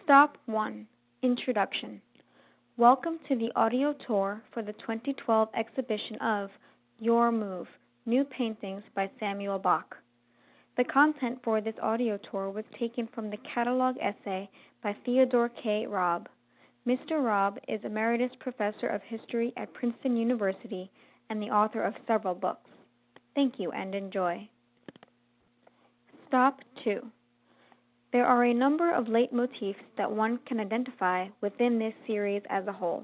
Stop 1. Introduction. Welcome to the audio tour for the 2012 exhibition of Your Move, New Paintings by Samuel Bach. The content for this audio tour was taken from the catalog essay by Theodore K. Robb. Mr. Robb is Emeritus Professor of History at Princeton University and the author of several books. Thank you and enjoy. Stop 2. There are a number of leitmotifs that one can identify within this series as a whole.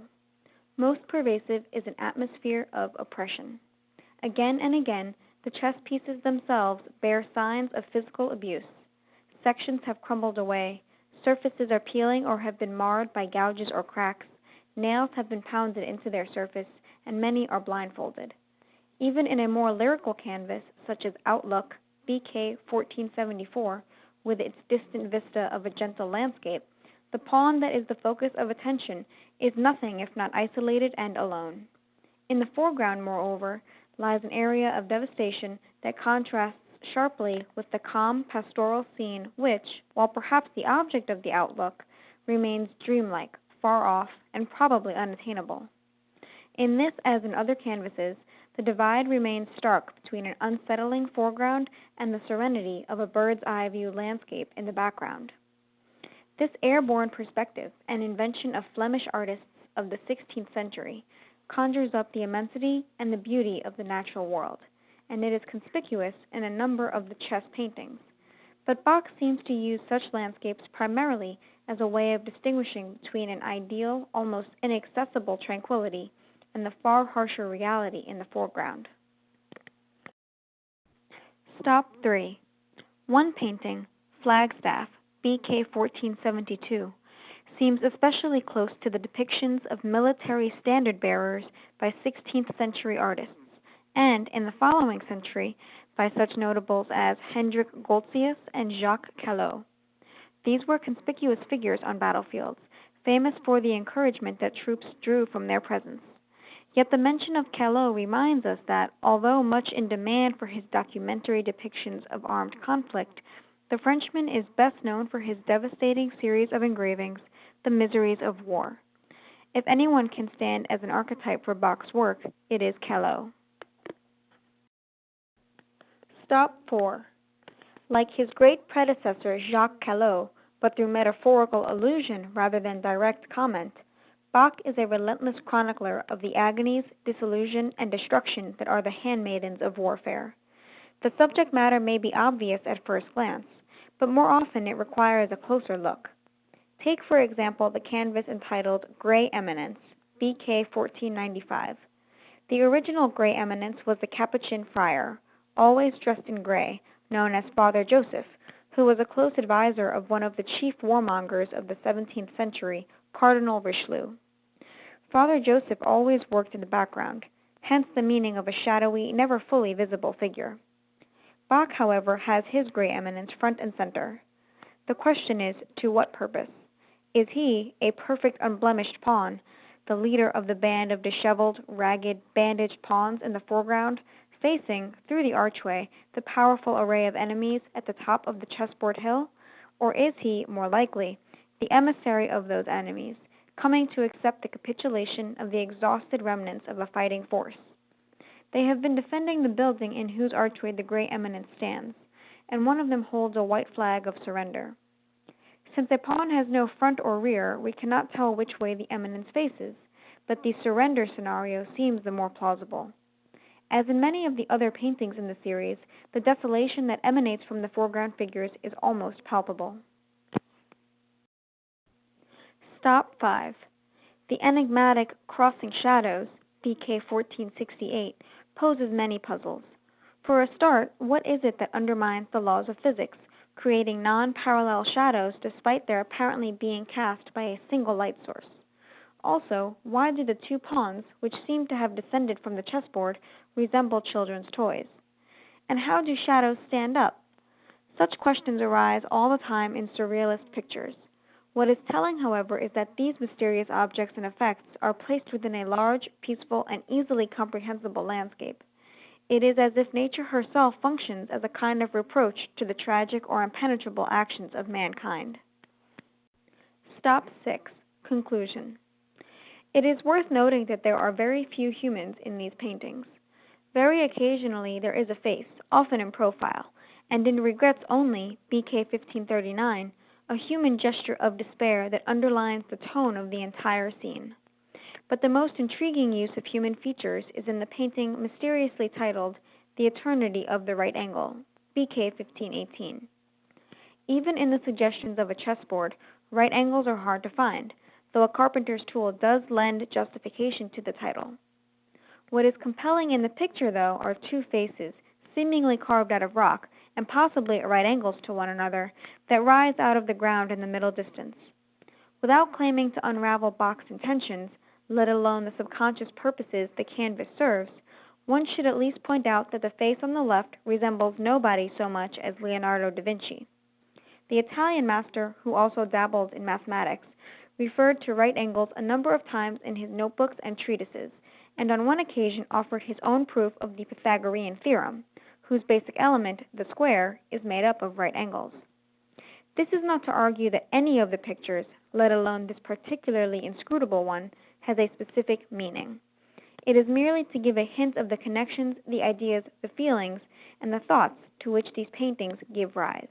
Most pervasive is an atmosphere of oppression. Again and again, the chess pieces themselves bear signs of physical abuse. Sections have crumbled away, surfaces are peeling or have been marred by gouges or cracks, nails have been pounded into their surface, and many are blindfolded. Even in a more lyrical canvas, such as Outlook, BK 1474, with its distant vista of a gentle landscape, the pawn that is the focus of attention is nothing if not isolated and alone. In the foreground, moreover, lies an area of devastation that contrasts sharply with the calm pastoral scene which, while perhaps the object of the outlook, remains dreamlike, far off, and probably unattainable. In this, as in other canvases, the divide remains stark between an unsettling foreground and the serenity of a bird's-eye view landscape in the background. This airborne perspective, an invention of Flemish artists of the 16th century, conjures up the immensity and the beauty of the natural world, and it is conspicuous in a number of the chess paintings. But Bach seems to use such landscapes primarily as a way of distinguishing between an ideal, almost inaccessible tranquility and the far harsher reality in the foreground. Stop 3. One painting, Flagstaff BK 1472, seems especially close to the depictions of military standard-bearers by 16th century artists, and in the following century by such notables as Hendrik Goltzius and Jacques Callot. These were conspicuous figures on battlefields, famous for the encouragement that troops drew from their presence. Yet the mention of Callot reminds us that, although much in demand for his documentary depictions of armed conflict, the Frenchman is best known for his devastating series of engravings, The Miseries of War. If anyone can stand as an archetype for Bach's work, it is Callot. Stop 4. Like his great predecessor Jacques Callot, but through metaphorical allusion rather than direct comment, Bach is a relentless chronicler of the agonies, disillusion, and destruction that are the handmaidens of warfare. The subject matter may be obvious at first glance, but more often it requires a closer look. Take, for example, the canvas entitled Gray Eminence, BK 1495. The original Gray Eminence was the Capuchin friar, always dressed in gray, known as Father Joseph, who was a close advisor of one of the chief warmongers of the 17th century, Cardinal Richelieu. Father Joseph always worked in the background, hence the meaning of a shadowy, never fully visible figure. Bach, however, has his Gray Eminence front and center. The question is, to what purpose? Is he, a perfect unblemished pawn, the leader of the band of disheveled, ragged, bandaged pawns in the foreground, facing, through the archway, the powerful array of enemies at the top of the chessboard hill? Or is he, more likely, the emissary of those enemies, coming to accept the capitulation of the exhausted remnants of a fighting force? They have been defending the building in whose archway the Gray Eminence stands, and one of them holds a white flag of surrender. Since a pawn has no front or rear, we cannot tell which way the eminence faces, but the surrender scenario seems the more plausible. As in many of the other paintings in the series, the desolation that emanates from the foreground figures is almost palpable. Stop 5. The enigmatic Crossing Shadows, BK 1468, poses many puzzles. For a start, what is it that undermines the laws of physics, creating non-parallel shadows despite their apparently being cast by a single light source? Also, why do the two pawns, which seem to have descended from the chessboard, resemble children's toys? And how do shadows stand up? Such questions arise all the time in surrealist pictures. What is telling, however, is that these mysterious objects and effects are placed within a large, peaceful, and easily comprehensible landscape. It is as if nature herself functions as a kind of reproach to the tragic or impenetrable actions of mankind. Stop 6. Conclusion. It is worth noting that there are very few humans in these paintings. Very occasionally there is a face, often in profile, and in Regrets Only, BK 1539, a human gesture of despair that underlines the tone of the entire scene. But the most intriguing use of human features is in the painting mysteriously titled The Eternity of the Right Angle, BK 1518. Even in the suggestions of a chessboard, right angles are hard to find, though a carpenter's tool does lend justification to the title. What is compelling in the picture, though, are two faces, seemingly carved out of rock, and possibly at right angles to one another, that rise out of the ground in the middle distance. Without claiming to unravel Bach's intentions, let alone the subconscious purposes the canvas serves, one should at least point out that the face on the left resembles nobody so much as Leonardo da Vinci. The Italian master, who also dabbled in mathematics, referred to right angles a number of times in his notebooks and treatises, and on one occasion offered his own proof of the Pythagorean theorem, whose basic element, the square, is made up of right angles. This is not to argue that any of the pictures, let alone this particularly inscrutable one, has a specific meaning. It is merely to give a hint of the connections, the ideas, the feelings, and the thoughts to which these paintings give rise.